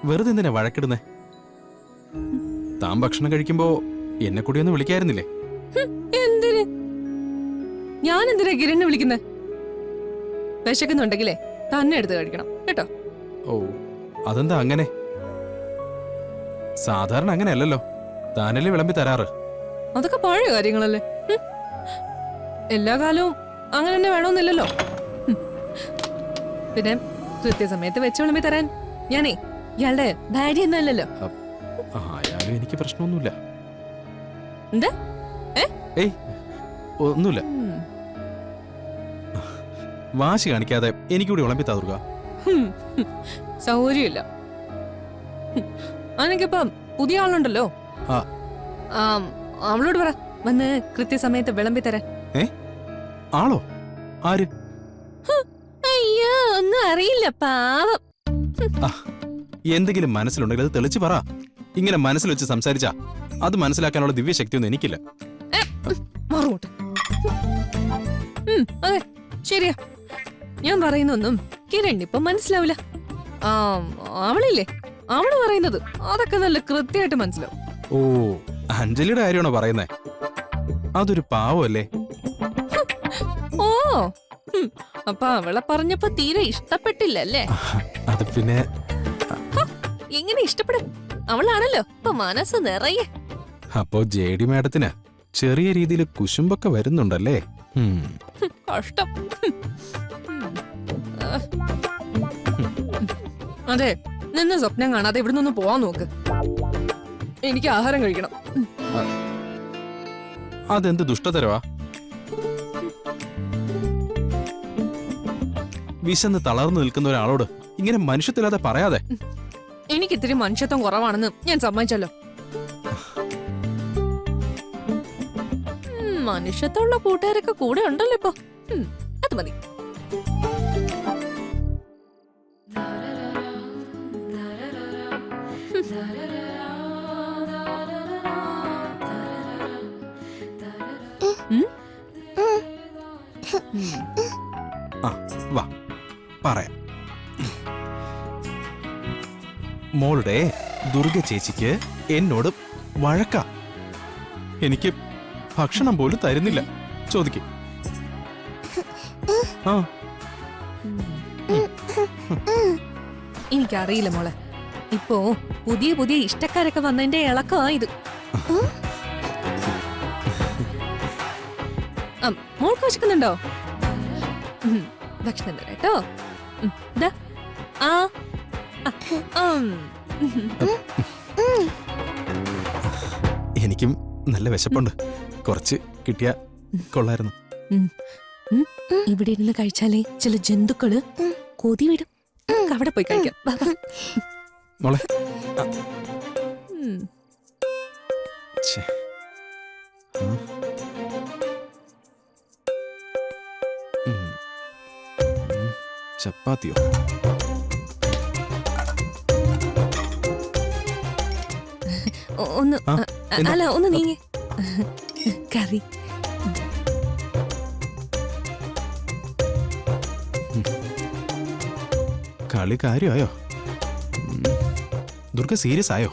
വെറുതെ എന്തിനാ വഴക്കിടുന്നേ? താൻ ഭക്ഷണം കഴിക്കുമ്പോ എന്നെ കൂടി ഒന്ന് വിളിക്കായിരുന്നില്ലേ? എന്തിന്? ഞാൻ എന്തിനാ കിരണിനെ വിളിക്കുന്നേ? വിശക്കുന്നുണ്ടെങ്കിലേ തന്നെ എടുത്ത് കഴിക്കണം കേട്ടോ. ഓ, അതെന്താ അങ്ങനെ? സാധാരണ അങ്ങനെയല്ലല്ലോ, താനല്ലേ വിളമ്പി തരാറ്. അതൊക്കെ പഴയ കാര്യങ്ങളല്ലേ. എല്ലാ കാലവും അങ്ങനെ തന്നെ വേണമെന്നില്ലല്ലോ. പിന്നെ കൃത്യസമയത്ത് വെച്ച് വിളമ്പി തരാൻ ഞാനേ ഇയാളുടെ ഭാര്യ എന്നല്ലല്ലോ. ആയാലും എനിക്ക് പ്രശ്നമൊന്നുമില്ല. എന്താ? ഏയ് ഒന്നുമില്ല. വാശി കാണിക്കാതെ എനിക്കൂടി വിളമ്പി തരുക. സൗകര്യമില്ല. അനക്കിപ്പം പുതിയ ആളുണ്ടല്ലോ, അവളോട് പറ വന്ന് കൃത്യസമയത്ത് വിളമ്പി തരാൻ. ആളോ? ആര്? അയ്യോ, ഒന്നും അറിയില്ല, പാവം. എന്തെങ്കിലും മനസ്സിലുണ്ടെങ്കിൽ അത് തെളിച്ച് പറ. ഇങ്ങനെ മനസ്സിൽ വെച്ച് സംസാരിച്ചാ അത് മനസ്സിലാക്കാനുള്ള ദിവ്യശക്തിയൊന്നും എനിക്കില്ല. അതെ, ശരിയാ. ഞാൻ പറയുന്നൊന്നും കിരണിപ്പം മനസ്സിലാവില്ല. അവളില്ലേ, അവള് പറയുന്നത് അതൊക്കെ നല്ല കൃത്യമായിട്ട് മനസ്സിലാവും. ഓ, അഞ്ജലിയുടെ കാര്യമാണോ പറയുന്നേ? അതൊരു പാവല്ലേ? ഓ, അപ്പൊ അവളെ പറഞ്ഞപ്പോ തീരെ ഇഷ്ടപ്പെട്ടില്ലല്ലേ? അത് പിന്നെ എങ്ങനെ ഇഷ്ടപ്പെടും? അവളാണല്ലോ ഇപ്പൊ മനസ്സ് നിറയെ. അപ്പോ ജെഡി മാഡത്തിന് ചെറിയ രീതിയിൽ കുശുമ്പൊക്കെ വരുന്നുണ്ടല്ലേ? കഷ്ടം. അതെ, നിന്ന് സ്വപ്നം കാണാതെ ഇവിടെ നിന്ന് പോവാൻ നോക്ക്. എനിക്ക് ആഹാരം കഴിക്കണം. അതെന്ത് ദുഷ്ടതരവാ? വിശന്ന് തളർന്നു നിൽക്കുന്ന ഒരാളോട് ഇങ്ങനെ മനുഷ്യത്തില്ലാതെ പറയാതെ. എനിക്ക് ഇത്തിരി മനുഷ്യത്വം കുറവാണെന്ന് ഞാൻ സമ്മതിച്ചല്ലോ. മനുഷ്യത്വമുള്ള കൂട്ടുകാരൊക്കെ കൂടെ ഉണ്ടല്ലോ ഇപ്പൊ. അത് മതി. വാ പറയാം. മോളുടെ ദുർഗ ചേച്ചിക്ക് എന്നോട് വഴക്ക. എനിക്ക് ഭക്ഷണം പോലും തരുന്നില്ല. ചോദിക്ക്. എനിക്കറിയില്ല മോളെ, ഇപ്പോ പുതിയ പുതിയ ഇഷ്ടക്കാരൊക്കെ വന്നതിന്റെ ഇളക്കമായത്. മോൾക്ക് വിശക്കുന്നുണ്ടോ? ഭക്ഷണം തരാം കേട്ടോ. എനിക്കും നല്ല വിശപ്പുണ്ട്. കുറച്ച് കിട്ടിയ കൊള്ളായിരുന്നു. ഇവിടെ ഇരുന്ന് കഴിച്ചാലേ ചില ജന്തുക്കള് കൊതി വിടും. അവിടെ പോയി കഴിക്കാം. മോളെ, ചപ്പാത്തിയോ? ഒന്ന് അല്ല, ഒന്ന് നീങ്ങി. കറി. കളി കാര്യമായോ? ദുർഗ സീരിയസ് ആയോ?